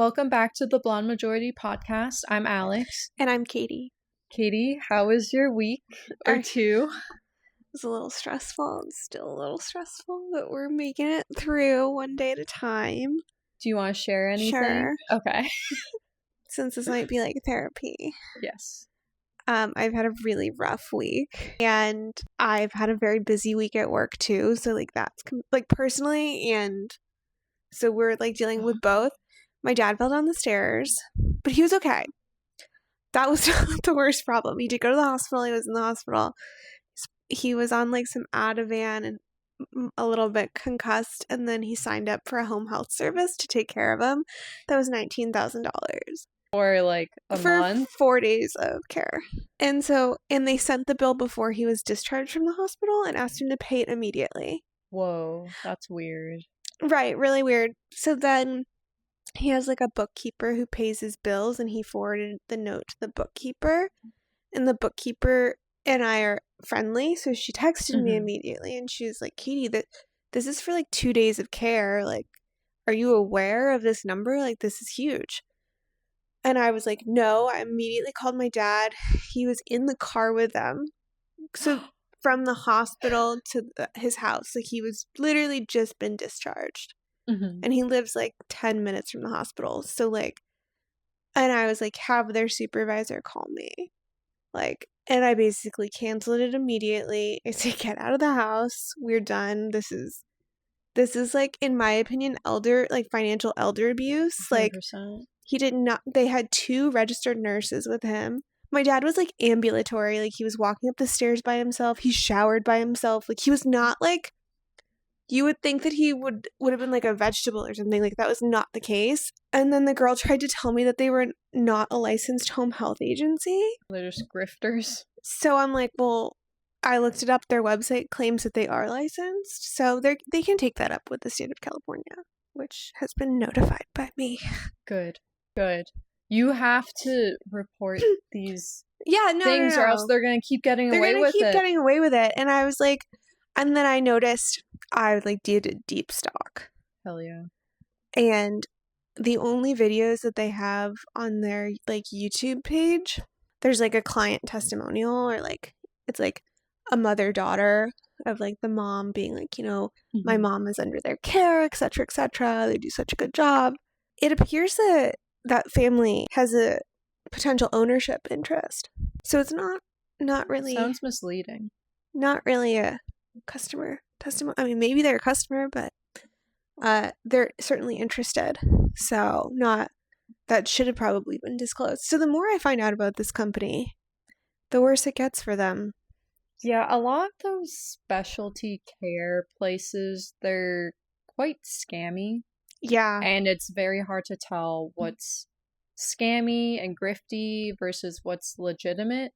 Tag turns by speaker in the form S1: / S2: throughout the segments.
S1: Welcome back to the Blonde Majority podcast. I'm Alex.
S2: And I'm Katie.
S1: Katie, how was your week or two?
S2: It was a little stressful. It's still a little stressful, but we're making it through one day at a time.
S1: Do you want to share anything?
S2: Sure.
S1: Okay.
S2: Since this might be like therapy.
S1: Yes.
S2: I've had a really rough week, and I've had a very busy week at work too. So like that's like personally, and so we're like dealing with both. My dad fell down the stairs, but he was okay. That was not the worst problem. He did go to the hospital. He was in the hospital. He was on like some Ativan and a little bit concussed, and then he signed up for a home health service to take care of him. That was $19,000
S1: for like a month,
S2: 4 days of care. And they sent the bill before he was discharged from the hospital and asked him to pay it immediately.
S1: Whoa, that's weird.
S2: Right, really weird. So then he has like a bookkeeper who pays his bills, and he forwarded the note to the bookkeeper, and the bookkeeper and I are friendly, so she texted me immediately, and she was like, Katie, this is for like 2 days of care. Like, are you aware of this number? Like, this is huge. And I was like, no. I immediately called my dad. He was in the car with them. So from the hospital to his house, like he was literally just been discharged. And he lives like 10 minutes from the hospital. So like, and I was like, have their supervisor call me. Like, and I basically canceled it immediately. I said, get out of the house. We're done. This is like, in my opinion, financial elder abuse.
S1: 100%.
S2: Like, he did not, they had 2 registered nurses with him. My dad was like ambulatory. Like, he was walking up the stairs by himself. He showered by himself. Like, he was not like, you would think that he would have been like a vegetable or something. Like, that was not the case. And then the girl tried to tell me that they were not a licensed home health agency.
S1: They're just grifters.
S2: So I'm like, well, I looked it up. Their website claims that they are licensed. So they can take that up with the state of California, which has been notified by me.
S1: Good. You have to report these
S2: things
S1: or else they're going to keep getting away with it.
S2: They're going to keep getting away with it. And I was like, and then I noticed I like did a deep stalk.
S1: Hell yeah.
S2: And the only videos that they have on their like YouTube page, there's like a client testimonial, or like it's like a mother-daughter of like the mom being like, my mom is under their care, etc., etc. They do such a good job. It appears that that family has a potential ownership interest. So it's not really,
S1: sounds misleading.
S2: Not really a customer testimony. I mean, maybe they're a customer, but they're certainly interested. So that should have probably been disclosed. So the more I find out about this company, the worse it gets for them.
S1: Yeah, a lot of those specialty care places, they're quite scammy.
S2: Yeah.
S1: And it's very hard to tell what's scammy and grifty versus what's legitimate,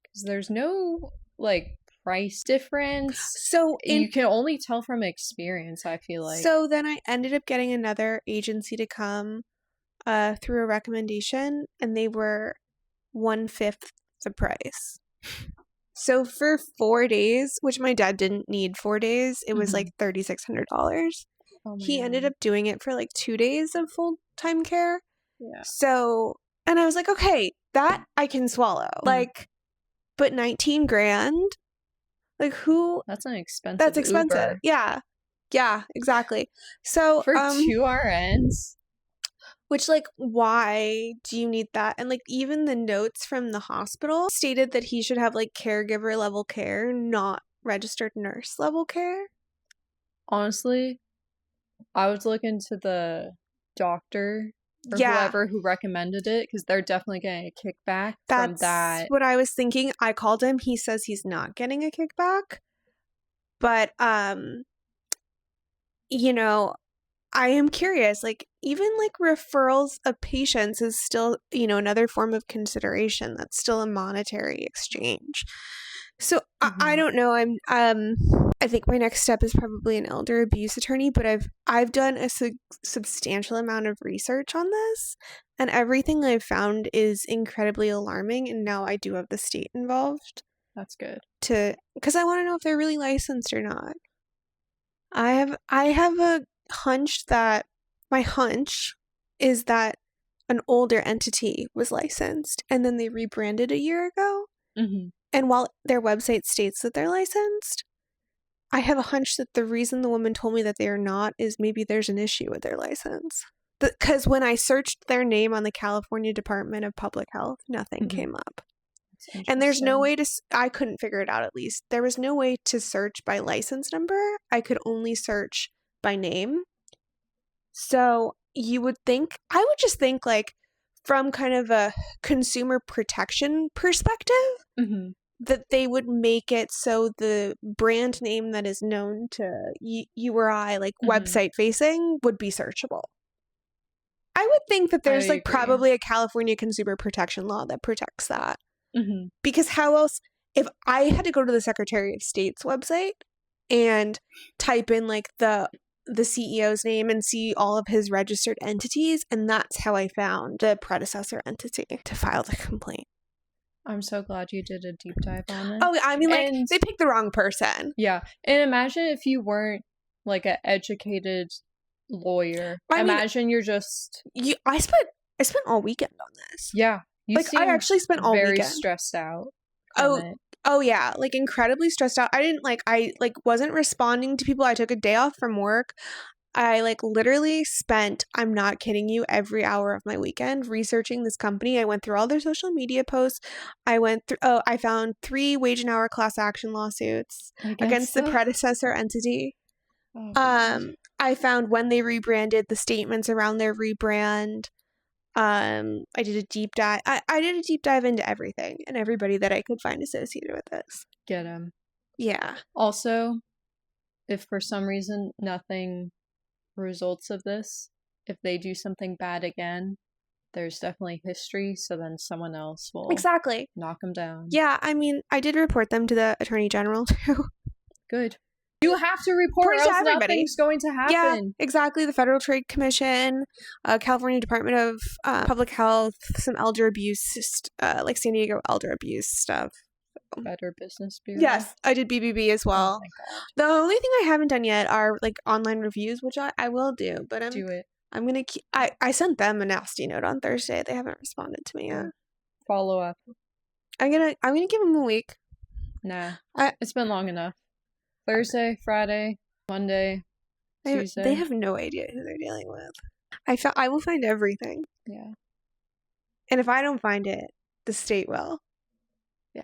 S1: because there's no like price difference. So you can only tell from experience, I feel like.
S2: So then I ended up getting another agency to come through a recommendation, and they were 1/5 the price. So for 4 days, which my dad didn't need 4 days, it was like $3,600. He ended up doing it for like 2 days of full-time care.
S1: Yeah.
S2: So, and I was like, okay, that I can swallow. Like, but $19,000? Like, who?
S1: That's an expensive.
S2: That's expensive.
S1: Uber.
S2: Yeah, exactly. So
S1: for 2 RNs,
S2: which like, why do you need that? And like, even the notes from the hospital stated that he should have like caregiver level care, not registered nurse level care.
S1: Honestly, I was looking to the doctor or whoever who recommended it, because they're definitely getting a kickback from that.
S2: That's what I was thinking. I called him. He says he's not getting a kickback. But, I am curious. Like, even like referrals of patients is still, another form of consideration. That's still a monetary exchange. So I don't know. I think my next step is probably an elder abuse attorney, but I've done a substantial amount of research on this, and everything I've found is incredibly alarming. And now I do have the state involved.
S1: That's good.
S2: Because I want to know if they're really licensed or not. I have a hunch that my hunch is that an older entity was licensed, and then they rebranded a year ago.
S1: Mm-hmm.
S2: And while their website states that they're licensed, I have a hunch that the reason the woman told me that they are not is maybe there's an issue with their license. Because when I searched their name on the California Department of Public Health, nothing came up. And there's no way to, I couldn't figure it out at least. There was no way to search by license number. I could only search by name. So you would think, I would just think like from kind of a consumer protection perspective, that they would make it so the brand name that is known to you or I, like website facing, would be searchable. I would think that there's like probably a California consumer protection law that protects that. Because how else, if I had to go to the Secretary of State's website and type in like the CEO's name and see all of his registered entities, and that's how I found the predecessor entity to file the complaint.
S1: I'm so glad you did a deep dive on it.
S2: Oh, I mean, like, they picked the wrong person.
S1: Yeah. And imagine if you weren't like an educated lawyer. Imagine you're just...
S2: I spent all weekend on this.
S1: Yeah.
S2: I actually spent all weekend.
S1: Very stressed out.
S2: Oh yeah, like incredibly stressed out. I wasn't responding to people. I took a day off from work. I like literally spent, I'm not kidding you, every hour of my weekend researching this company. I went through all their social media posts. I found 3 wage and hour class action lawsuits against the predecessor entity. I found when they rebranded, the statements around their rebrand. I did a deep dive. I did a deep dive into everything and everybody that I could find associated with this.
S1: Get him.
S2: Yeah.
S1: Also, if for some reason nothing results of this, if they do something bad again, there's definitely history, so then someone else will knock them down.
S2: Yeah, I mean, I did report them to the Attorney General too.
S1: Good. You have to report, or else nothing's going to happen.
S2: Yeah, exactly. The Federal Trade Commission, California Department of Public Health, some elder abuse, like San Diego elder abuse stuff.
S1: Better Business Bureau.
S2: Yes, I did BBB as well.
S1: Oh my God.
S2: The only thing I haven't done yet are like online reviews, which I will do. But
S1: do it.
S2: I'm gonna keep. I sent them a nasty note on Thursday. They haven't responded to me yet.
S1: Follow up.
S2: I'm gonna give them a week.
S1: Nah, it's been long enough. Thursday, Friday, Monday, Tuesday.
S2: They have no idea who they're dealing with. I will find everything.
S1: Yeah.
S2: And if I don't find it, the state will.
S1: Yeah.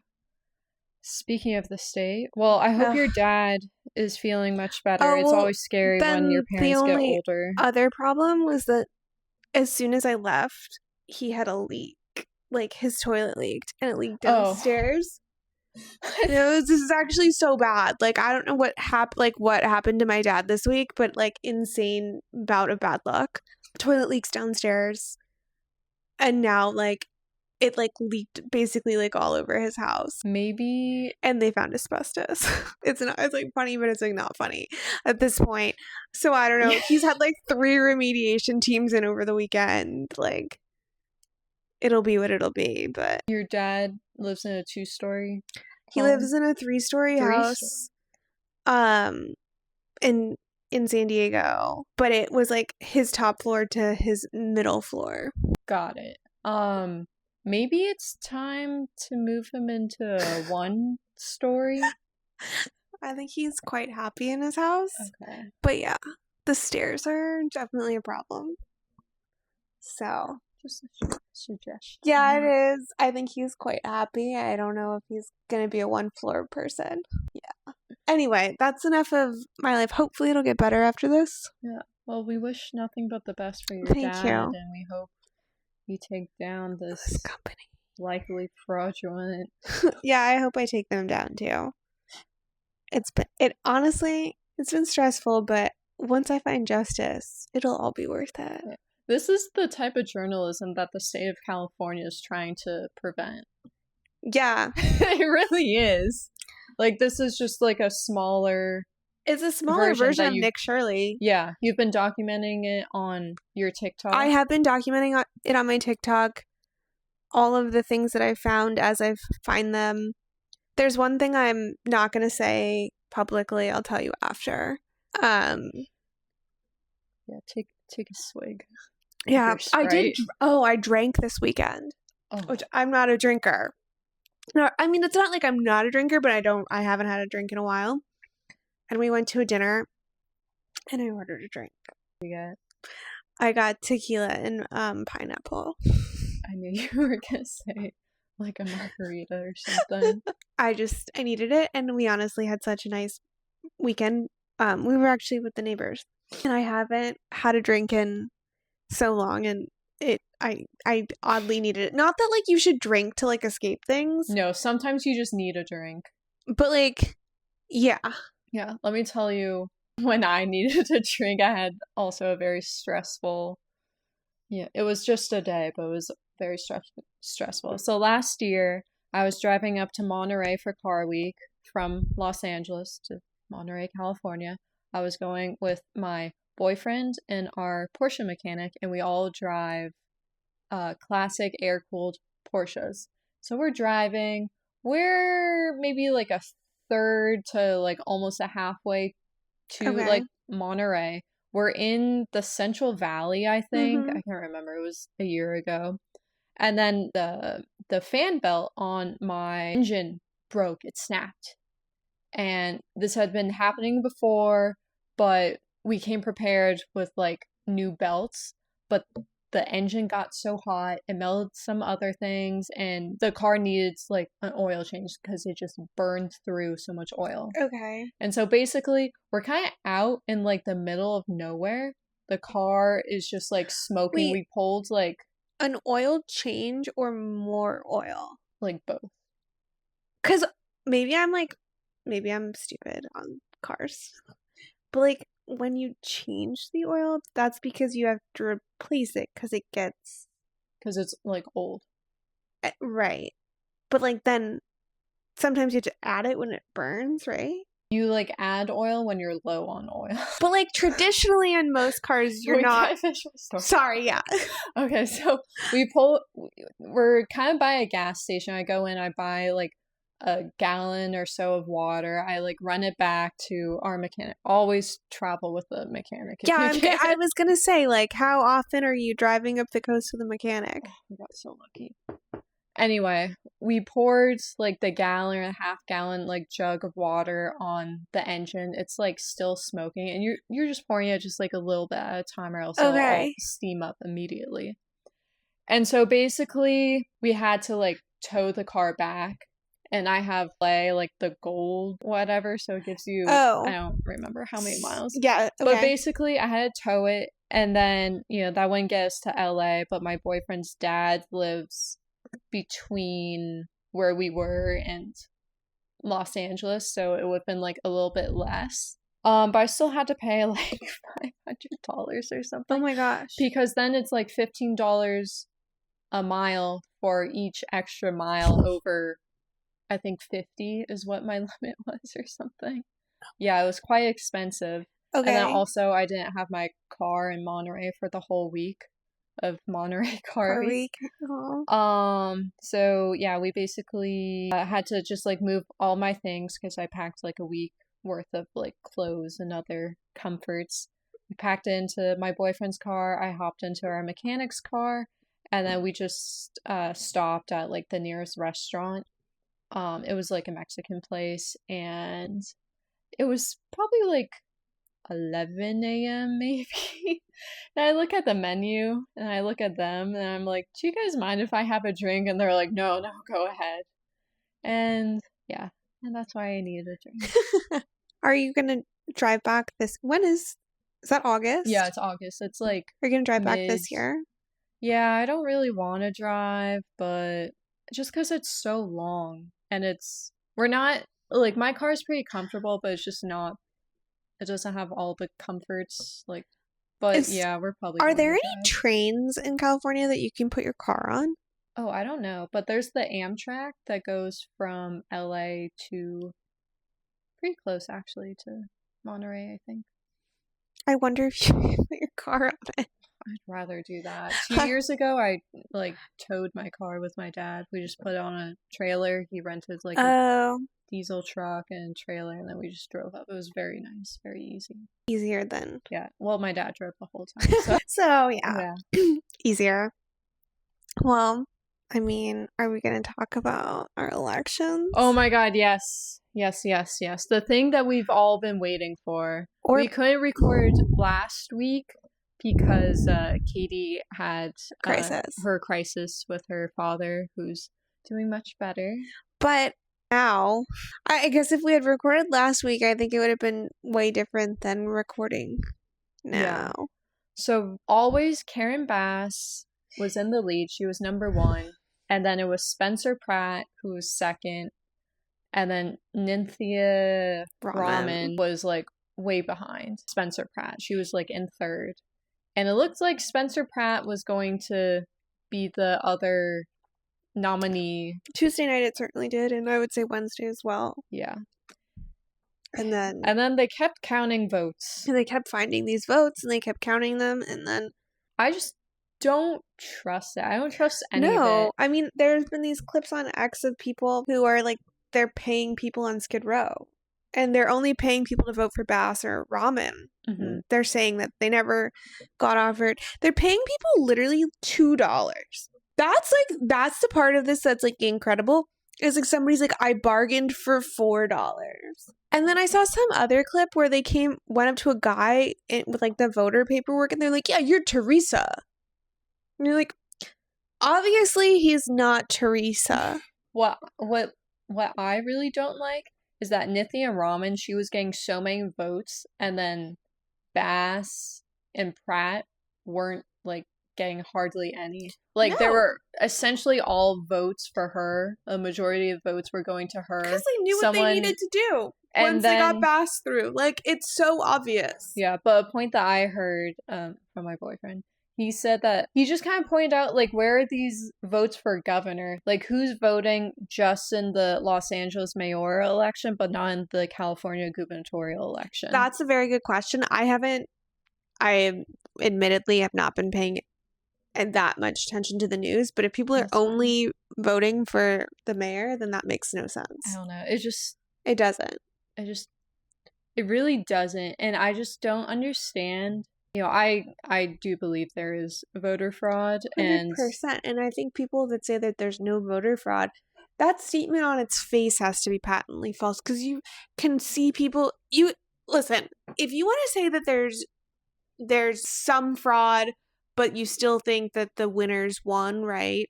S1: Speaking of the state, well, I hope your dad is feeling much better. It's always scary when your parents get older.
S2: The other problem was that as soon as I left, he had a leak. Like, his toilet leaked, and it leaked downstairs. This is actually so bad. Like, I don't know what happened to my dad this week, but like insane bout of bad luck. Toilet leaks downstairs, and now like it like leaked basically like all over his house.
S1: Maybe,
S2: and they found asbestos. It's like funny, but it's like not funny at this point. So I don't know. He's had like 3 remediation teams in over the weekend. Like, it'll be what it'll be. But
S1: your dad lives in a 2-story.
S2: He lives in a 3-story house, in San Diego. But it was like his top floor to his middle floor.
S1: Got it. Maybe it's time to move him into a 1-story.
S2: I think he's quite happy in his house.
S1: Okay.
S2: But yeah, the stairs are definitely a problem. So,
S1: just a suggestion.
S2: Yeah, it is. I think he's quite happy. I don't know if he's going to be a 1-floor person. Yeah. Anyway, that's enough of my life. Hopefully it'll get better after this.
S1: Yeah. Well, we wish nothing but the best for your
S2: Thank
S1: dad.
S2: you.
S1: And we hope you take down this
S2: company.
S1: Likely fraudulent.
S2: Yeah, I hope I take them down too. Honestly, it's been stressful, but once I find justice, it'll all be worth it.
S1: Yeah. This is the type of journalism that the state of California is trying to prevent.
S2: Yeah.
S1: It really is. Like, this is just like a smaller...
S2: It's a smaller version of Nick Shirley.
S1: Yeah. You've been documenting it on your TikTok.
S2: I have been documenting it on my TikTok. All of the things that I've found as I find them. There's one thing I'm not going to say publicly. I'll tell you after.
S1: Yeah, take a swig.
S2: Yeah,
S1: Your
S2: I did.
S1: Sprite.
S2: Oh, I drank this weekend, which I'm not a drinker. No, I mean, it's not like I'm not a drinker, but I haven't had a drink in a while. And we went to a dinner and I ordered a drink.
S1: Yeah.
S2: I got tequila and pineapple.
S1: I knew you were gonna say like a margarita or something.
S2: I needed it, and we honestly had such a nice weekend. We were actually with the neighbors, and I haven't had a drink in so long, and I oddly needed it. Not that like you should drink to like escape things.
S1: No, sometimes you just need a drink.
S2: But like, yeah.
S1: Yeah, let me tell you, when I needed a drink, I had also a very stressful. Yeah, it was just a day, but it was very stressful. So last year, I was driving up to Monterey for Car Week from Los Angeles to Monterey, California. I was going with my boyfriend and our Porsche mechanic, and we all drive classic air-cooled Porsches. So we're driving. We're maybe like a third to like almost a halfway to like Monterey. We're in the Central Valley, I think. I can't remember. It was a year ago. And then the fan belt on my engine broke. It snapped. And this had been happening before, but we came prepared with like new belts. But the engine got so hot, it melted some other things, and the car needed like an oil change because it just burned through so much oil.
S2: Okay.
S1: And so basically, we're kind of out in like the middle of nowhere. The car is just like smoking.
S2: Wait,
S1: we pulled like
S2: an oil change or more oil?
S1: like both.
S2: Because maybe I'm stupid on cars. But like when you change the oil, that's because you have to replace it because
S1: it's like old.
S2: Right. But like then sometimes you have to add it when it burns, right?
S1: You like add oil when you're low on oil.
S2: But like traditionally on most cars, you're not. Sorry, yeah.
S1: Okay, so we're kind of by a gas station. I go in, I buy like a gallon or so of water. I like run it back to our mechanic. Always travel with the mechanic.
S2: Yeah, I was gonna say, like, how often are you driving up the coast with a mechanic?
S1: Oh, I got so lucky. Anyway, we poured like the gallon and a half gallon like jug of water on the engine. It's like still smoking, and you're just pouring it just like a little bit at a time, or else it'll all steam up immediately. And so basically, we had to like tow the car back. And I have like the gold whatever, so it gives you I don't remember how many miles.
S2: Yeah, okay.
S1: But basically I had to tow it, and then, that wouldn't get us to LA, but my boyfriend's dad lives between where we were and Los Angeles, so it would have been like a little bit less. But I still had to pay like $500 or something.
S2: Oh my gosh.
S1: Because then it's like $15 a mile for each extra mile over, I think 50 is what my limit was or something. Yeah, it was quite expensive. Okay. And then also I didn't have my car in Monterey for the whole week of Monterey Car Week. So yeah, we basically had to just like move all my things because I packed like a week worth of like clothes and other comforts. We packed into my boyfriend's car. I hopped into our mechanic's car, and then we just stopped at like the nearest restaurant. It was like a Mexican place, and it was probably like 11 a.m. maybe. And I look at the menu and I look at them and I'm like, do you guys mind if I have a drink? And they're like, no, go ahead. And yeah, and that's why I needed a drink.
S2: Are you gonna drive back when is that August? Yeah,
S1: it's August. It's like,
S2: are you gonna drive back this year?
S1: Yeah, I don't really want to drive, but just because it's so long. And we're not, like, my car's pretty comfortable, but it's just not, it doesn't have all the comforts, like, but yeah, we're probably
S2: Are there any trains in California that you can put your car on?
S1: Oh, I don't know, but there's the Amtrak that goes from LA to pretty close, actually, to Monterey, I think.
S2: I wonder if you can put your car on it.
S1: I'd rather do that. 2 years ago, I like towed my car with my dad. We just put it on a trailer. He rented like a diesel truck and trailer, and then we just drove up. It was very nice, very easy.
S2: Easier than.
S1: Yeah. Well, my dad drove the whole time.
S2: So yeah. Easier. Well, I mean, are we going to talk about our elections?
S1: Oh my God, yes. Yes. The thing that we've all been waiting for. We couldn't record last week because Katie had her crisis with her father, who's doing much better.
S2: But now, I guess if we had recorded last week, I think it would have been way different than recording now. Yeah.
S1: So always Karen Bass was in the lead. She was number 1. And then it was Spencer Pratt, who was second. And then Nynthia Raman was like way behind Spencer Pratt. She was like in third. And it looked like Spencer Pratt was going to be the other nominee.
S2: Tuesday night it certainly did, and I would say Wednesday as well.
S1: Yeah.
S2: And then
S1: they kept counting votes.
S2: And they kept finding these votes, and they kept counting them, and then
S1: I just don't trust it. I don't trust any of it.
S2: No, I mean, there's been these clips on X of people who are like, they're paying people on Skid Row. And they're only paying people to vote for Bass or Raman. Mm-hmm. They're saying that they never got offered. They're paying people literally $2. That's the part of this that's like incredible. It's like somebody's like, I bargained for $4. And then I saw some other clip where they went up to a guy with like the voter paperwork, and they're like, yeah, you're Teresa. And you're like, obviously he's not Teresa.
S1: What I really don't like is that Nithya Raman, she was getting so many votes, and then Bass and Pratt weren't like getting hardly any. Like there were essentially all votes for her. A majority of votes were going to her.
S2: Because they knew what they needed to do once they got Bass through. Like, it's so obvious.
S1: Yeah, but a point that I heard from my boyfriend, he said that he just kind of pointed out, like, where are these votes for governor? Like, who's voting just in the Los Angeles mayoral election, but not in the California gubernatorial election?
S2: That's a very good question. I admittedly have not been paying that much attention to the news, but if people are only voting for the mayor, then that makes no sense.
S1: I don't know.
S2: It doesn't.
S1: It really doesn't. And I just don't understand. You know, I do believe there is voter fraud.
S2: 100%. And I think people that say that there's no voter fraud, that statement on its face has to be patently false, because you can see people. Listen, if you want to say that there's some fraud, but you still think that the winners won, right?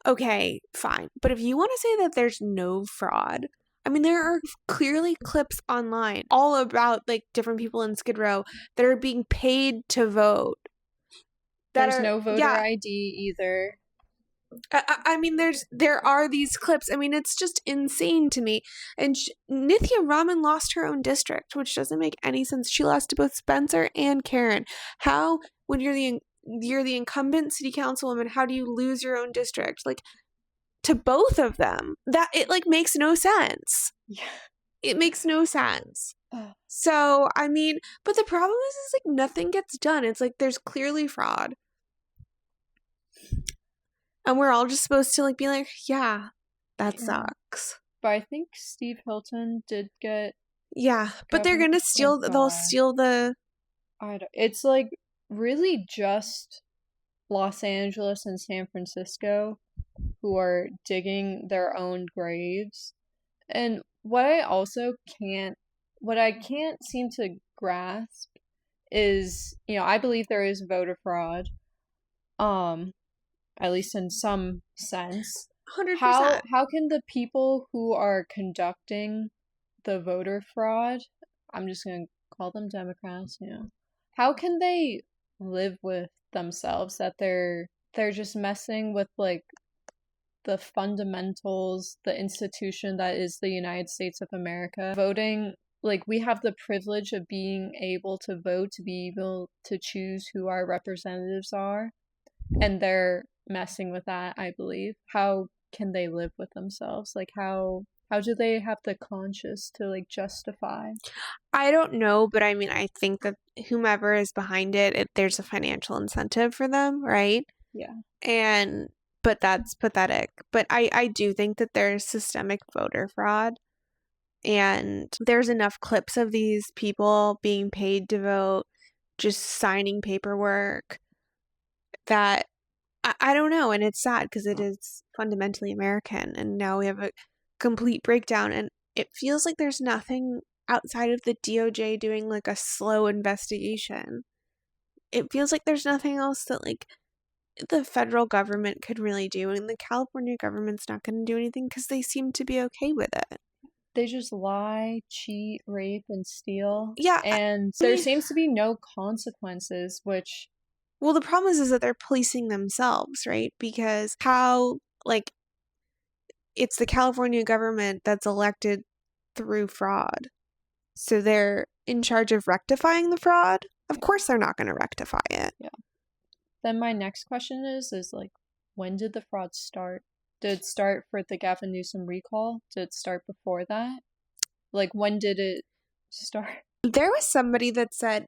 S2: Okay, fine. But if you want to say that there's no fraud, I mean, there are clearly clips online all about like different people in Skid Row that are being paid to vote.
S1: There's no voter ID either.
S2: I mean, there are these clips. I mean, it's just insane to me. And Nithya Raman lost her own district, which doesn't make any sense. She lost to both Spencer and Karen. How, when you're the incumbent city councilwoman, how do you lose your own district? Like, to both of them, that it like makes no sense.
S1: Yeah,
S2: it makes no sense. So I mean, but the problem is like nothing gets done. It's like there's clearly fraud, and we're all just supposed to like be like, yeah, that sucks.
S1: But I think Steve Hilton did get.
S2: Yeah, but they're gonna steal. They'll steal the.
S1: It's like really just Los Angeles and San Francisco who are digging their own graves. And what I can't seem to grasp is, you know, I believe there is voter fraud, at least in some sense.
S2: 100%.
S1: How can the people who are conducting the voter fraud, I'm just gonna call them Democrats, you know, how can they live with themselves that they're just messing with like the fundamentals, the institution that is the United States of America? Voting, like, we have the privilege of being able to vote, to be able to choose who our representatives are, and they're messing with that, I believe. How can they live with themselves? Like, how How do they have the conscience to like justify?
S2: I don't know, but I mean, I think that whomever is behind it, there's a financial incentive for them, right?
S1: Yeah.
S2: But that's pathetic. But I do think that there's systemic voter fraud. And there's enough clips of these people being paid to vote, just signing paperwork, that I don't know. And it's sad because it is fundamentally American. And now we have a complete breakdown. And it feels like there's nothing outside of the DOJ doing like a slow investigation. It feels like there's nothing else that like the federal government could really do. And the California government's not going to do anything because they seem to be okay with it.
S1: They just lie, cheat, rape, and steal.
S2: Yeah.
S1: And there seems to be no consequences, which...
S2: Well, the problem is that they're policing themselves, right? Because how, like, it's the California government that's elected through fraud. So they're in charge of rectifying the fraud. Of course they're not going to rectify it.
S1: Yeah. Then my next question is like, when did the fraud start? Did it start for the Gavin Newsom recall? Did it start before that? Like, when did it start?
S2: There was somebody that said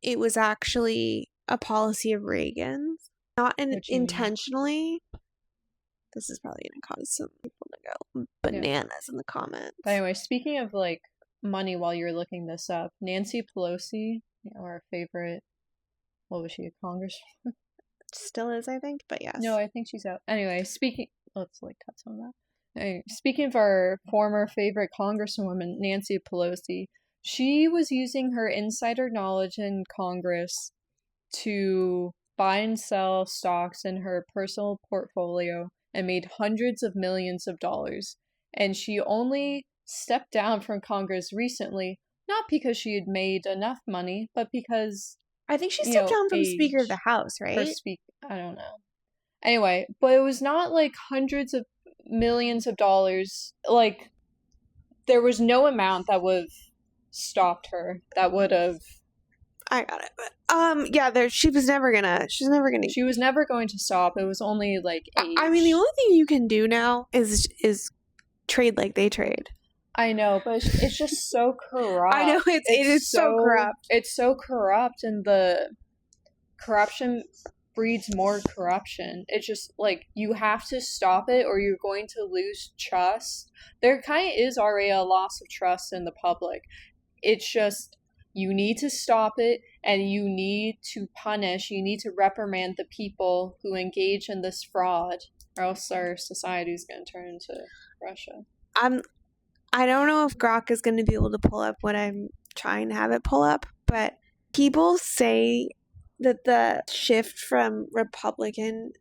S2: it was actually a policy of Reagan's, not intentionally. This is probably going to cause some people to go bananas in the comments.
S1: But anyway, speaking of, like, money while you're looking this up, Nancy Pelosi, our favorite, what was she, a congresswoman?
S2: Still is, I think, but yes.
S1: No, I think she's out. Anyway, let's like cut some of that. Anyway, speaking of our former favorite congresswoman, Nancy Pelosi, she was using her insider knowledge in Congress to buy and sell stocks in her personal portfolio and made hundreds of millions of dollars. And she only stepped down from Congress recently, not because she had made enough money, but because...
S2: I think she stepped down from Speaker of the House, right?
S1: I don't know. Anyway, but it was not like hundreds of millions of dollars. Like, there was no amount that would have stopped her. That would have...
S2: I got it, but yeah, she was never going
S1: to stop. It was only like age.
S2: I mean, the only thing you can do now is trade like they trade.
S1: I know, but it's just so corrupt.
S2: I know, it is so corrupt.
S1: It's so corrupt, and the corruption breeds more corruption. It's just, like, you have to stop it or you're going to lose trust. There kind of is already a loss of trust in the public. It's just, you need to stop it, and you need to reprimand the people who engage in this fraud, or else our society is going to turn into Russia.
S2: I don't know if Grok is going to be able to pull up what I'm trying to have it pull up, but people say that the shift from Republican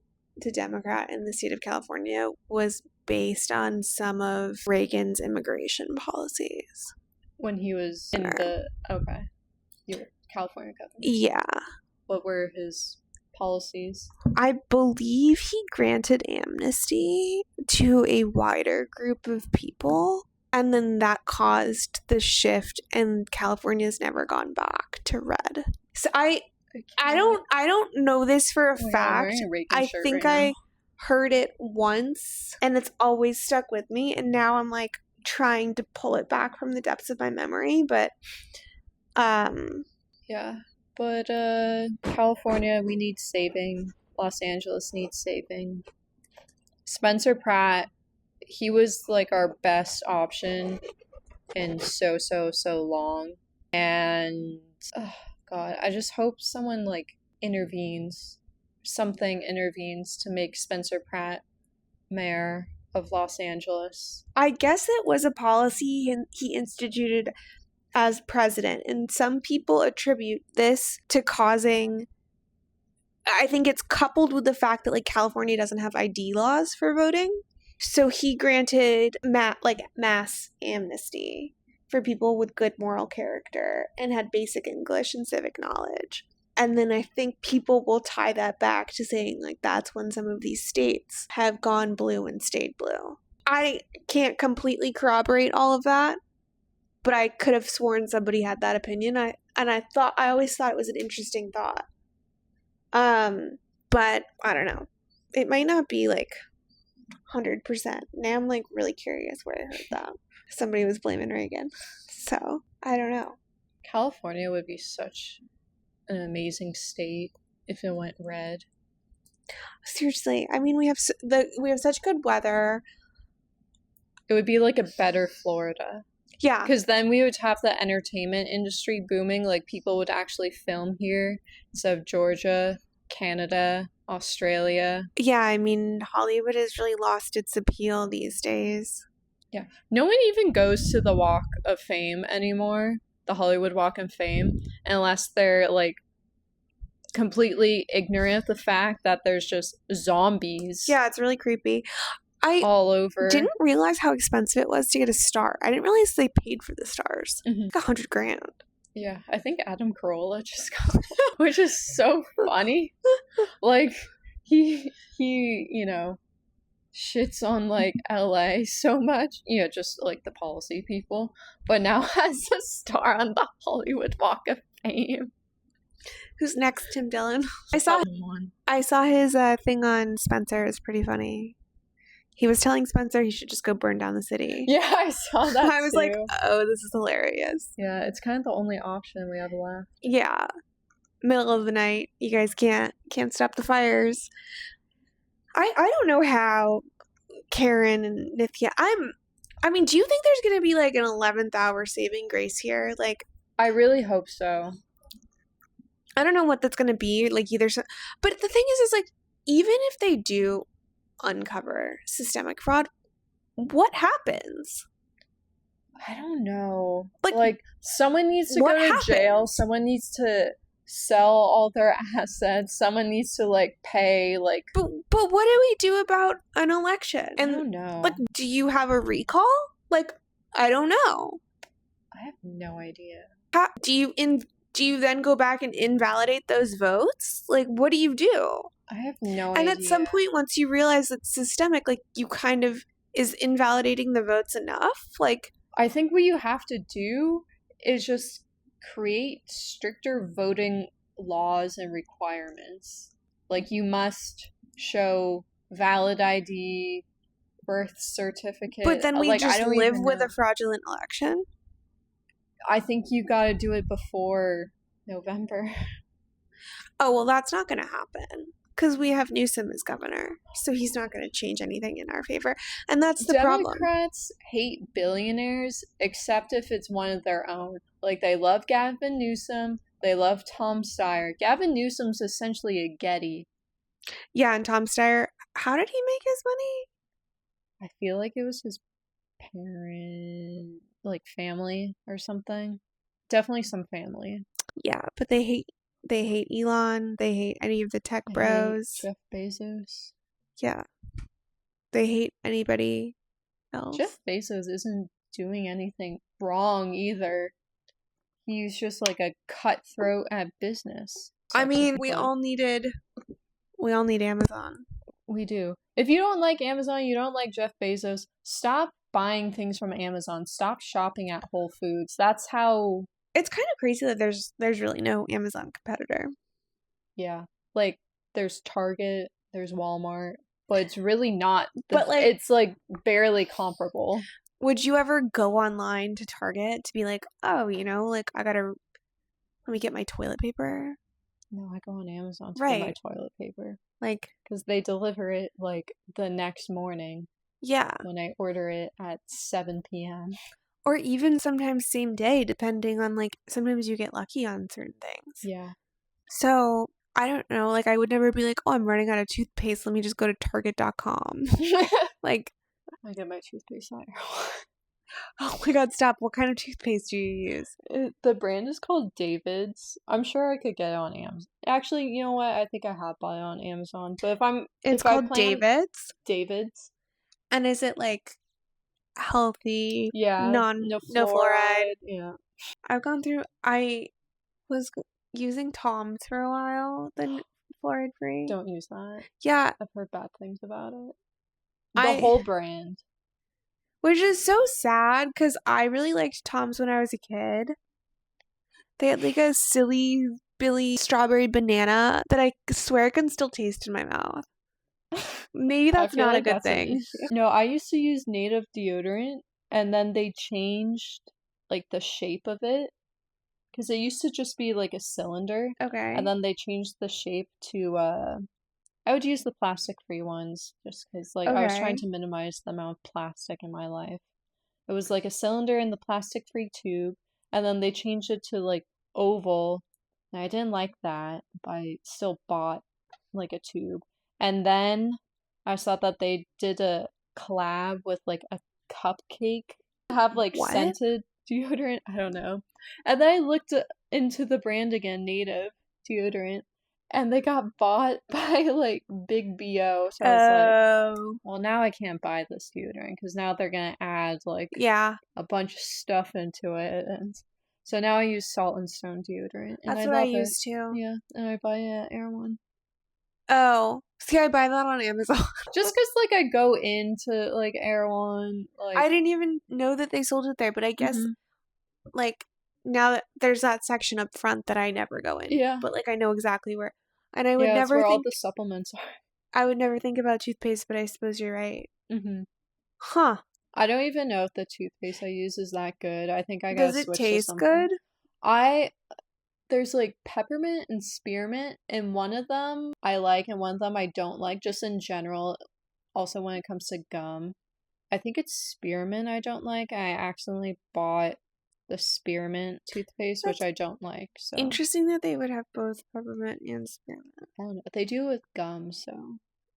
S2: to Democrat in the state of California was based on some of Reagan's immigration policies.
S1: When he was in the California government.
S2: Yeah.
S1: What were his policies?
S2: I believe he granted amnesty to a wider group of people. And then that caused the shift, and California's never gone back to red. So I don't know this for a fact. I think I heard it once, and it's always stuck with me. And now I'm like trying to pull it back from the depths of my memory. But
S1: yeah. But California, we need saving. Los Angeles needs saving. Spencer Pratt, he was like our best option in so long. And God, I just hope someone like intervenes. Something intervenes to make Spencer Pratt mayor of Los Angeles.
S2: I guess it was a policy he instituted as president, and some people attribute this to causing... I think it's coupled with the fact that like California doesn't have ID laws for voting. So he granted mass amnesty for people with good moral character and had basic English and civic knowledge. And then I think people will tie that back to saying like that's when some of these states have gone blue and stayed blue. I can't completely corroborate all of that, but I could have sworn somebody had that opinion. I always thought it was an interesting thought. But I don't know. It might not be like 100%. Now I'm like really curious where I heard that. Somebody was blaming Reagan. So, I don't know.
S1: California would be such an amazing state if it went red.
S2: Seriously, I mean, we have such good weather.
S1: It would be like a better Florida.
S2: Yeah.
S1: Because then we would have the entertainment industry booming. Like, people would actually film here instead of Georgia, Canada, Australia.
S2: Yeah, I mean, Hollywood has really lost its appeal these days.
S1: Yeah. No one even goes to the Walk of Fame anymore, the Hollywood Walk of Fame, unless they're, like, completely ignorant of the fact that there's just zombies.
S2: Yeah, it's really creepy.
S1: All over.
S2: Didn't realize how expensive it was to get a star. I didn't realize they paid for the stars. Like $100,000.
S1: Yeah, I think Adam Carolla just got, which is so funny. Like, he you know, shits on like LA so much, just like the policy people, but now has a star on the Hollywood Walk of Fame.
S2: Who's next, Tim Dillon? I saw his thing on Spencer. It's pretty funny. He was telling Spencer he should just go burn down the city.
S1: Yeah, I saw that.
S2: I was like, oh, this is hilarious.
S1: Yeah, it's kind of the only option we have left.
S2: Yeah. Middle of the night. You guys can't stop the fires. I don't know how Karen and Nithya. I mean, do you think there's gonna be like an 11th hour saving grace here? Like,
S1: I really hope so.
S2: I don't know what that's gonna be. Like, but the thing is like, even if they do uncover systemic fraud, what happens?
S1: I don't know. Like someone needs to go to jail. Someone needs to sell all their assets. Someone needs to like pay. Like,
S2: but what do we do about an election? And
S1: I don't know.
S2: Like, do you have a recall? Like, I don't know.
S1: I have no idea.
S2: Do you then go back and invalidate those votes? Like, what do you do?
S1: I have no idea.
S2: And at some point, once you realize it's systemic, like, you kind of, is invalidating the votes enough? Like,
S1: I think what you have to do is just create stricter voting laws and requirements. Like, you must show valid ID, birth certificate.
S2: But then we just live with a fraudulent election?
S1: I think you gotta do it before November.
S2: Oh, well, that's not gonna happen. Because we have Newsom as governor, so he's not going to change anything in our favor. And that's the problem.
S1: Democrats hate billionaires, except if it's one of their own. Like, they love Gavin Newsom, they love Tom Steyer. Gavin Newsom's essentially a Getty.
S2: Yeah, and Tom Steyer, how did he make his money?
S1: I feel like it was his parent, like, family or something. Definitely some family.
S2: Yeah, but they hate Elon. They hate any of the tech bros.
S1: Jeff Bezos.
S2: Yeah. They hate anybody else.
S1: Jeff Bezos isn't doing anything wrong either. He's just like a cutthroat at business.
S2: I mean, we all need Amazon.
S1: We do. If you don't like Amazon, you don't like Jeff Bezos, stop buying things from Amazon. Stop shopping at Whole Foods. That's how...
S2: It's kind of crazy that there's really no Amazon competitor.
S1: Yeah. Like, there's Target, there's Walmart, but it's really not. It's, like, barely comparable.
S2: Would you ever go online to Target to be like, oh, like, let me get my toilet paper?
S1: No, I go on Amazon to get my toilet paper.
S2: Like,
S1: because they deliver it, like, the next morning.
S2: Yeah.
S1: When I order it at 7 p.m.
S2: Or even sometimes same day, depending on, like, sometimes you get lucky on certain things.
S1: Yeah.
S2: So, I don't know, like, I would never be like, oh, I'm running out of toothpaste, let me just go to Target.com. Like,
S1: I get my toothpaste at
S2: oh my god, stop. What kind of toothpaste do you use?
S1: The brand is called David's. I'm sure I could get it on Amazon. Actually, you know what? I think I have bought it on Amazon. But
S2: It's called David's?
S1: David's.
S2: And is it, like, healthy,
S1: yeah,
S2: no fluoride?
S1: Yeah.
S2: I was using Tom's for a while, the fluoride free.
S1: Don't use that.
S2: Yeah.
S1: I've heard bad things about it. The whole brand.
S2: Which is so sad, because I really liked Tom's when I was a kid. They had, like, a silly Billy strawberry banana that I swear I can still taste in my mouth. Maybe
S1: I
S2: that's
S1: feel
S2: not a
S1: like
S2: good
S1: that's an
S2: thing.
S1: issue. No, I used to use native deodorant, and then they changed like the shape of it because it used to just be like a cylinder, and
S2: Okay.
S1: then they changed the shape to I would use the plastic-free ones just because like I was trying
S2: Okay.
S1: to minimize the amount of plastic in my life. It was like a cylinder in the plastic-free tube, and then they changed it to like oval, and I didn't like that, but I still bought like a tube. And then I saw that they did a collab with like a cupcake, have like
S2: What?
S1: scented deodorant. I don't know. And then I looked into the brand again, Native deodorant, and they got bought by like Big BO. So I was like,
S2: Oh.
S1: well, now I can't buy this deodorant because now they're gonna add like
S2: Yeah.
S1: a bunch of stuff into it, and so now I use Salt and Stone deodorant, and
S2: That's
S1: I
S2: what I
S1: love it.
S2: used to.
S1: Yeah, and I buy it at Air One.
S2: Oh. See, I buy that on Amazon.
S1: Just because, like, I go into, like, Air One, like,
S2: I didn't even know that they sold it there, but I guess,
S1: mhm.
S2: like, now that there's that section up front that I never go in,
S1: Yeah.
S2: but, like, I know exactly where. And I would
S1: Yeah, it's
S2: never
S1: where all
S2: think,
S1: the supplements are.
S2: I would never think about toothpaste, but I suppose you're right.
S1: Hmm.
S2: Huh.
S1: I don't even know if the toothpaste I use is that good. I think I gotta
S2: Does it
S1: switch to
S2: taste
S1: something.
S2: good?
S1: I There's like peppermint and spearmint, and one of them I like, and one of them I don't like, just in general. Also, when it comes to gum, I think it's spearmint I don't like. I accidentally bought the spearmint toothpaste, which
S2: That's
S1: I don't like. So
S2: interesting that they would have both peppermint and spearmint.
S1: I don't know. They do with gum, so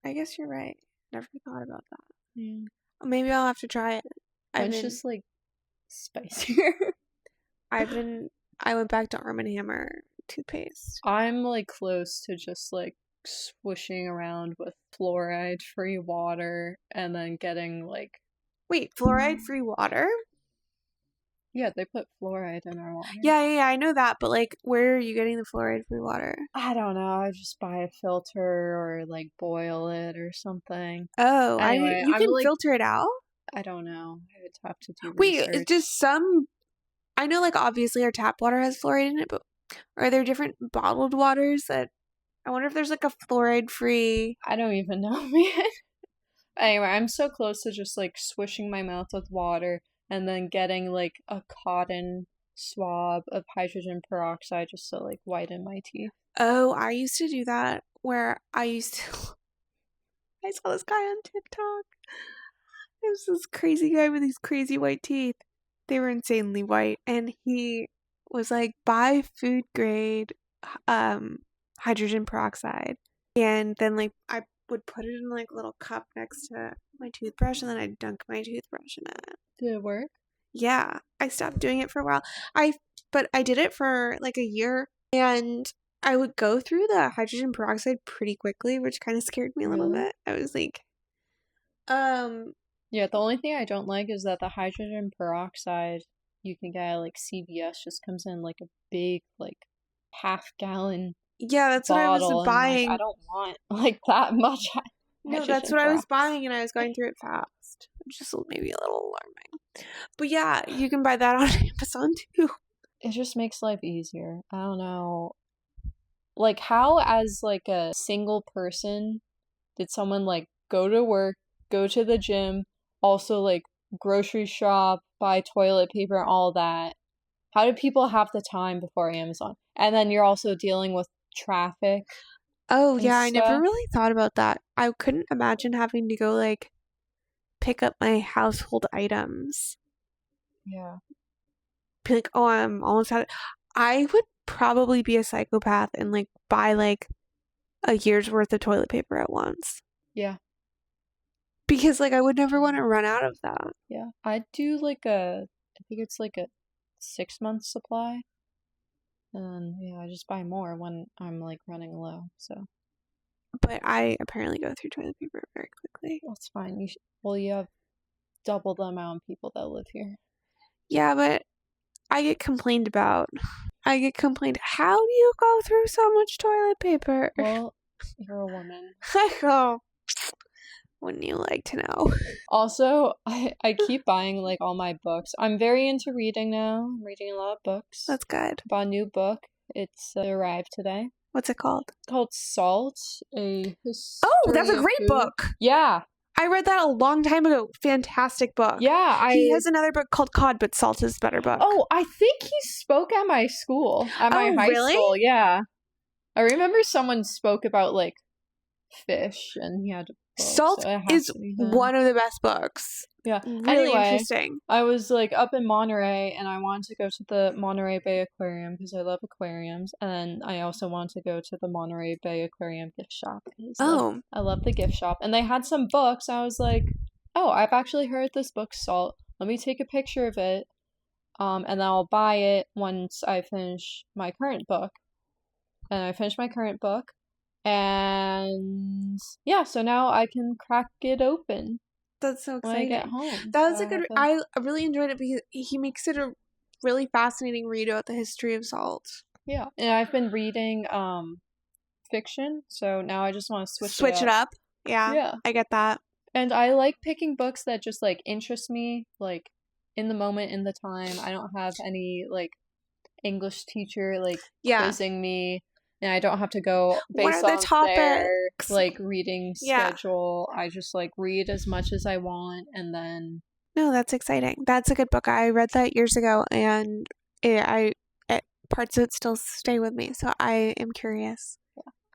S2: I guess you're right. Never thought about that.
S1: yeah.
S2: Maybe I'll have to try it. I've
S1: One's
S2: been,
S1: just like spicier.
S2: I've been, I went back to Arm& and Hammer toothpaste.
S1: I'm like close to just like swishing around with fluoride free water and then getting like
S2: Wait, fluoride-free water?
S1: yeah, they put fluoride in our water.
S2: Yeah, I know that, but like, where are you getting the fluoride-free water?
S1: I don't know. I just buy a filter or like boil it or something.
S2: Oh,
S1: Anyway,
S2: you
S1: I'm
S2: can
S1: like
S2: filter it out?
S1: I don't know. I would have to do
S2: Wait, it's
S1: research.
S2: just some. I know, like, obviously our tap water has fluoride in it, but are there different bottled waters that? I wonder if there's like a fluoride-free.
S1: I don't even know, man. Anyway, I'm so close to just like swishing my mouth with water and then getting like a cotton swab of hydrogen peroxide just to like whiten my teeth.
S2: Oh, I used to do that where I used to. I saw this guy on TikTok. It was this crazy guy with these crazy white teeth. They were insanely white, and he was like, buy food grade hydrogen peroxide. And then like I would put it in like a little cup next to my toothbrush, and then I'd dunk my toothbrush in it.
S1: Did it work?
S2: Yeah. I stopped doing it for a while. But I did it for like a year, and I would go through the hydrogen peroxide pretty quickly, which kind of scared me a little
S1: Really?
S2: bit. I was like,
S1: Yeah, the only thing I don't like is that the hydrogen peroxide you can get at like CVS just comes in like a big like half-gallon
S2: yeah, that's what I was
S1: bottle, and like I
S2: buying.
S1: don't want like that much
S2: No, that's
S1: hydrogen
S2: what I was
S1: peroxide.
S2: buying, and I was going through it fast. Just maybe a little alarming. But yeah, you can buy that on Amazon too.
S1: It just makes life easier. I don't know. Like how as like a single person did someone like go to work, go to the gym, also like grocery shop, buy toilet paper, all that? How do people have the time before Amazon? And then you're also dealing with traffic
S2: Oh,
S1: and
S2: yeah, I never
S1: stuff.
S2: really thought about that. I couldn't imagine having to go like pick up my household items.
S1: Yeah.
S2: Be like, oh, I'm almost out. I would probably be a psychopath and like buy like a year's worth of toilet paper at once.
S1: Yeah.
S2: Because like I would never want to run out of that.
S1: Yeah. I do like I think it's like a 6 month supply. And yeah, I just buy more when I'm like running low. So
S2: But I apparently go through toilet paper very quickly.
S1: that's fine. Well, you have double the amount of people that live here.
S2: Yeah, but I get complained about. I get complained, how do you go through so much toilet paper?
S1: Well, you're a woman.
S2: Oh, wouldn't you like to know?
S1: Also, I keep buying like all my books. I'm very into reading now. I'm reading a lot of books.
S2: That's good.
S1: Bought a new book. It's arrived today.
S2: What's it called?
S1: Called Salt, a history
S2: Oh, that's a
S1: of
S2: great
S1: food.
S2: book.
S1: Yeah.
S2: I read that a long time ago. Fantastic book.
S1: Yeah.
S2: He has another book called Cod, but Salt is a better book.
S1: Oh, I think he spoke at my school, at my high
S2: really?
S1: school. Yeah. I remember someone spoke about, like, fish, and he had a book,
S2: Salt
S1: so is
S2: one of the best books.
S1: Yeah.
S2: Really interesting.
S1: I was, like, up in Monterey, and I wanted to go to the Monterey Bay Aquarium because I love aquariums, and I also wanted to go to the Monterey Bay Aquarium gift shop because I love the gift shop, and they had some books. I was like, oh, I've actually heard this book, Salt. Let me take a picture of it, and then I'll buy it once I finish my current book. And I finished my current book, and yeah, so now I can crack it open.
S2: That's so exciting.
S1: When I get home.
S2: That was I really enjoyed it because he makes it a really fascinating read about the history of salt.
S1: Yeah, and I've been reading fiction, so now I just want to
S2: switch it up. Yeah, I get that.
S1: And I like picking books that just, like, interest me, like, in the moment, in the time. I don't have any, like, English teacher, like, quizzing me. And I don't have to go based off their, like, reading schedule. I just, like, read as much as I want, and then...
S2: No, that's exciting. That's a good book. I read that years ago, and parts of it still stay with me, so I am curious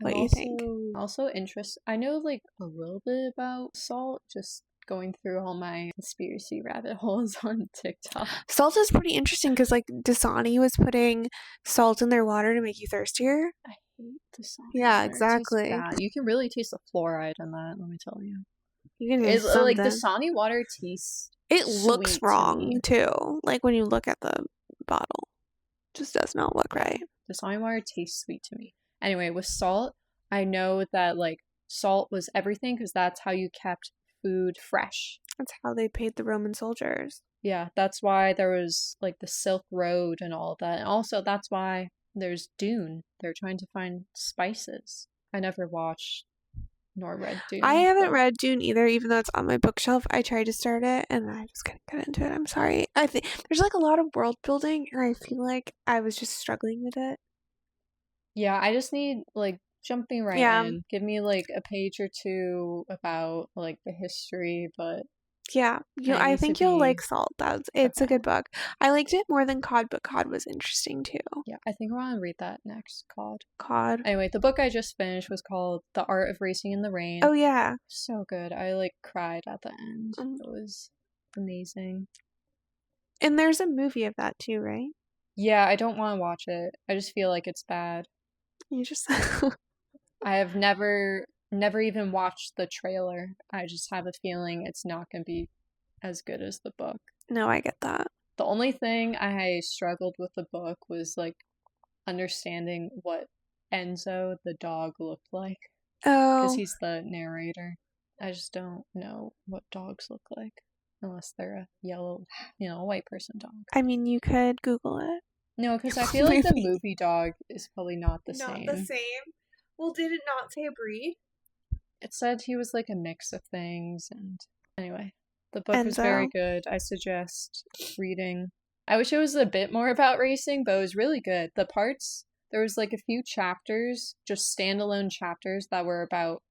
S2: what you think.
S1: Also I know, like, a little bit about salt, just going through all my conspiracy rabbit holes on TikTok.
S2: Salt is pretty interesting because, like, Dasani was putting salt in their water to make you thirstier.
S1: I hate Dasani.
S2: Yeah, exactly.
S1: You can really taste the fluoride in that, let me tell you.
S2: You can taste something.
S1: Like, Dasani water tastes
S2: It looks wrong, too. Like, when you look at the bottle. It just does not look right.
S1: Dasani water tastes sweet to me. Anyway, with salt, I know that, like, salt was everything because that's how you kept food fresh.
S2: That's how they paid the Roman soldiers.
S1: Yeah, that's why there was, like, the Silk Road and all of that. And also, that's why there's Dune. They're trying to find spices. I never watched nor read Dune.
S2: I haven't read Dune either, even though it's on my bookshelf. I tried to start it, and I just couldn't get into it. I'm sorry. I think there's, like, a lot of world building, and I feel like I was just struggling with it.
S1: Yeah, I just need, like, jumping right in. Give me, like, a page or two about, like, the history, but
S2: yeah, I think you'll like Salt. It's a good book. I liked it more than Cod, but Cod was interesting too.
S1: Yeah, I think I want to read that next.
S2: Cod.
S1: Anyway, the book I just finished was called The Art of Racing in the Rain.
S2: Oh yeah,
S1: so good. I, like, cried at the end. It was amazing.
S2: And there's a movie of that too, right?
S1: Yeah, I don't want to watch it. I just feel like it's bad.
S2: You just
S1: I have never even watched the trailer. I just have a feeling it's not going to be as good as the book.
S2: No, I get that.
S1: The only thing I struggled with the book was, like, understanding what Enzo, the dog, looked like.
S2: Oh.
S1: Because he's the narrator. I just don't know what dogs look like. Unless they're a yellow, white person dog.
S2: I mean, you could Google it.
S1: No, because I feel like the movie dog is probably not the same.
S2: Not the same? Well, did it not say a breed?
S1: It said he was, like, a mix of things, and anyway, the book was very good. I suggest reading. I wish it was a bit more about racing, but it was really good. There was, like, a few chapters, just standalone chapters that were about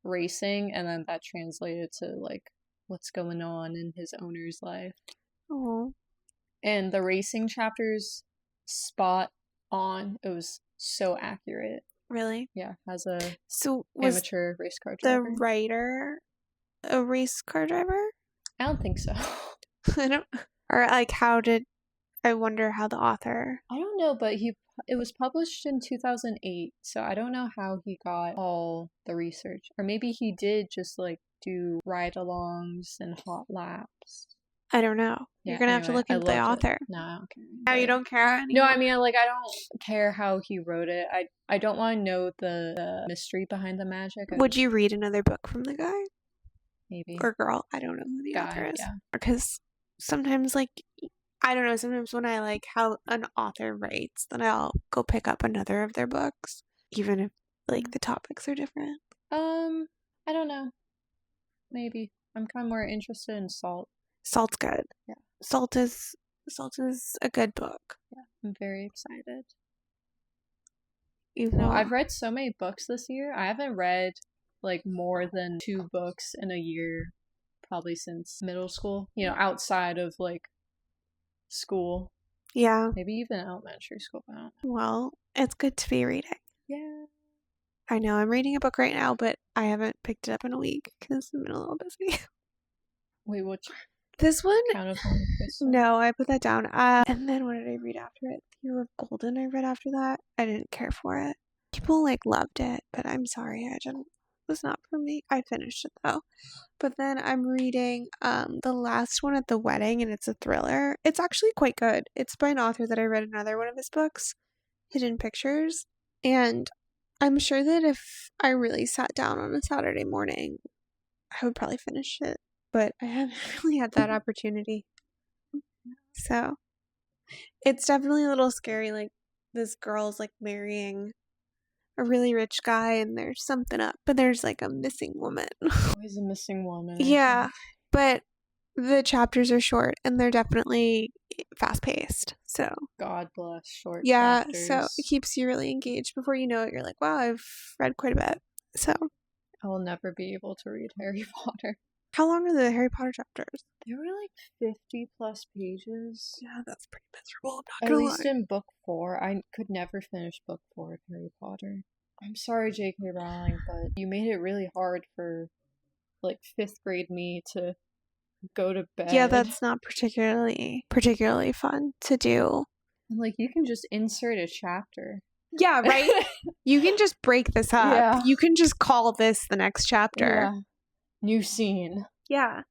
S1: racing, and then that translated to, like, what's going on in his owner's life.
S2: Oh.
S1: And the racing chapters, spot on. It was so accurate.
S2: Really?
S1: Yeah, as a
S2: amateur
S1: race car driver.
S2: The writer a race car driver?
S1: I don't think so.
S2: I don't. Or, like, I wonder how the author.
S1: I don't know, but it was published in 2008, so I don't know how he got all the research. Or maybe he did just, like, do ride-alongs and hot laps.
S2: I don't know. Yeah, you're gonna have to look into the author.
S1: No, I don't care.
S2: Now you don't care anymore?
S1: No, I mean, like, I don't care how he wrote it. I don't want to know the mystery behind the magic.
S2: Would you read another book from the guy?
S1: Maybe.
S2: Or girl. I don't know who the author is. Yeah. Because sometimes, like, I don't know, sometimes when I like how an author writes, then I'll go pick up another of their books, even if, like, the topics are different.
S1: I don't know. Maybe. I'm kind of more interested in Salt.
S2: Salt's good.
S1: Yeah.
S2: Salt is a good book.
S1: Yeah, I'm very excited.
S2: Even
S1: No,
S2: though
S1: I've read so many books this year. I haven't read like more than 2 books in a year, probably since middle school. Outside of like school.
S2: yeah.
S1: Maybe even elementary school. I don't know.
S2: Well, it's good to be reading.
S1: Yeah.
S2: I know I'm reading a book right now, but I haven't picked it up in a week because I've been a little busy.
S1: Wait, which
S2: This one?
S1: Count of Monte Cristo?
S2: No, I put that down. And then what did I read after it? Year of Golden I read after that. I didn't care for it. People like loved it, but I'm sorry, it was not for me. I finished it though. But then I'm reading The Last One at the Wedding, and it's a thriller. It's actually quite good. It's by an author that I read another one of his books, Hidden Pictures. And I'm sure that if I really sat down on a Saturday morning, I would probably finish it. But I haven't really had that opportunity. So it's definitely a little scary. Like, this girl's like marrying a really rich guy and there's something up, but there's like a missing woman.
S1: Always a missing woman.
S2: Yeah, but the chapters are short and they're definitely fast paced. So
S1: God bless short
S2: chapters. So it
S1: chapters.
S2: keeps you really engaged. Before you know it, you're like, wow, I've read quite a bit. So
S1: I will never be able to read Harry Potter.
S2: how long are the Harry Potter chapters?
S1: They were like 50 plus pages.
S2: Yeah, that's pretty miserable.
S1: At least in book 4. I could never finish book 4 of Harry Potter. I'm sorry, J.K. Rowling, but you made it really hard for like 5th grade me to go to bed.
S2: Yeah, that's not particularly fun to do.
S1: And like, you can just insert a chapter.
S2: Yeah, right? You can just break this up.
S1: Yeah.
S2: You can just call this the next chapter.
S1: Yeah. New scene.
S2: Yeah.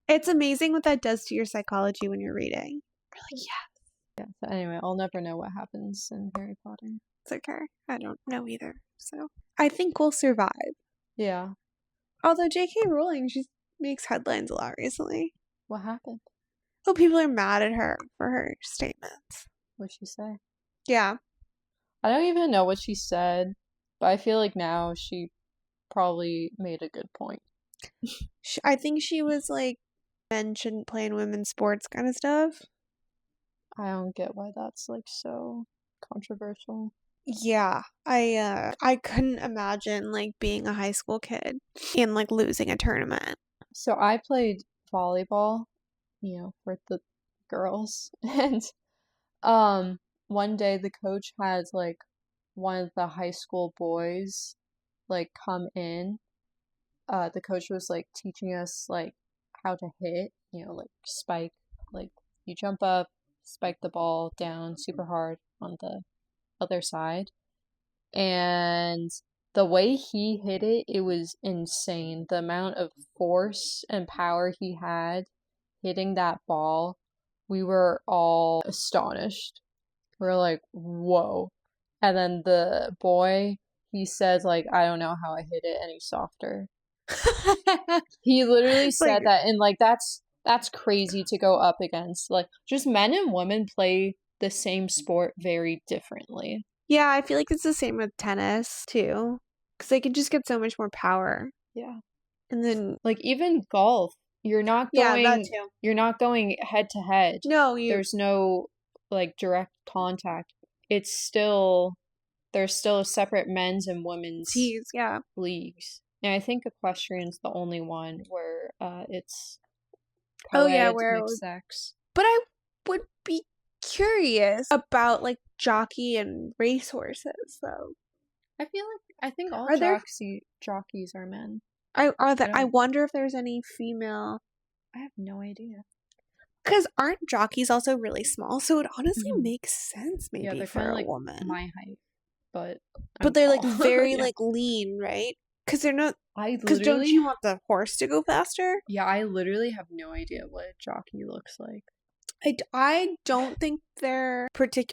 S2: It's amazing what that does to your psychology when you're reading. You're like, yeah.
S1: Yeah, so anyway, I'll never know what happens in Harry Potter.
S2: It's okay. I don't know either. So I think we'll survive.
S1: Yeah.
S2: Although J.K. Rowling, she makes headlines a lot recently.
S1: What happened?
S2: Oh, people are mad at her for her statements.
S1: What'd she say?
S2: Yeah.
S1: I don't even know what she said, but I feel like now she probably made a good point.
S2: I think she was like, men shouldn't play in women's sports kind of stuff.
S1: I don't get why that's like so controversial.
S2: Yeah, I couldn't imagine like being a high school kid and like losing a tournament.
S1: So I played volleyball, for the girls, and one day the coach had like one of the high school boys like come in. The coach was like teaching us like how to hit, like spike, like you jump up, spike the ball down super hard on the other side. And the way he hit it, it was insane. The amount of force and power he had hitting that ball, we were all astonished. We were like, whoa. And then the boy, he said like, I don't know how I hit it any softer. He literally said that, and like that's crazy to go up against. Like, just men and women play the same sport very differently.
S2: Yeah, I feel like it's the same with tennis too, because they can just get so much more power.
S1: Yeah.
S2: And then
S1: like even golf, you're not going
S2: that too.
S1: You're not going head to head.
S2: No,
S1: there's no like direct contact. There's still a separate men's and women's leagues. And I think equestrian's the only one where it's
S2: where
S1: mixed sex.
S2: But I would be curious about like jockey and racehorses though.
S1: I think all jockeys are men.
S2: I wonder if there's any female.
S1: I have no idea.
S2: Because aren't jockeys also really small? So it honestly makes sense maybe for a
S1: like
S2: woman.
S1: My height, but
S2: they're like very like lean, right? Because they're not. Because don't you want the horse to go faster?
S1: Yeah, I literally have no idea what a jockey looks like.
S2: I don't think they're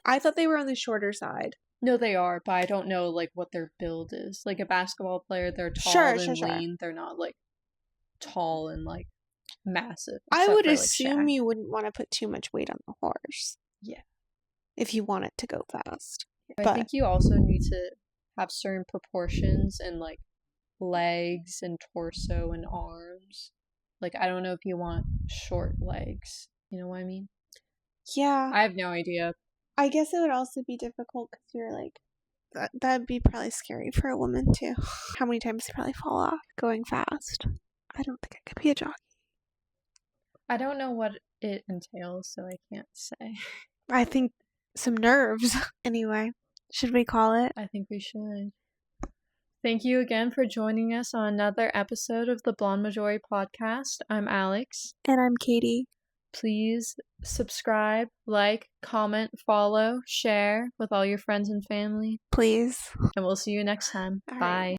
S2: I thought they were on the shorter side.
S1: No, they are, but I don't know like what their build is. Like a basketball player, they're tall and lean. They're not like tall and like massive.
S2: I would assume you wouldn't want to put too much weight on the horse.
S1: Yeah.
S2: If you want it to go fast.
S1: I think you also need to have certain proportions in like legs and torso and arms. Like, I don't know if you want short legs. You know what I mean?
S2: Yeah.
S1: I have no idea.
S2: I guess it would also be difficult because you're like that'd be probably scary for a woman too. How many times they probably fall off going fast. I don't think I could be a jockey.
S1: I don't know what it entails, so I can't say.
S2: I think some nerves. Anyway, should we call it?
S1: I think we should. Thank you again for joining us on another episode of the Blonde Majority podcast. I'm Alex.
S2: And I'm Katie.
S1: Please subscribe, like, comment, follow, share with all your friends and family.
S2: Please.
S1: And we'll see you next time.
S2: All
S1: Bye.
S2: Right.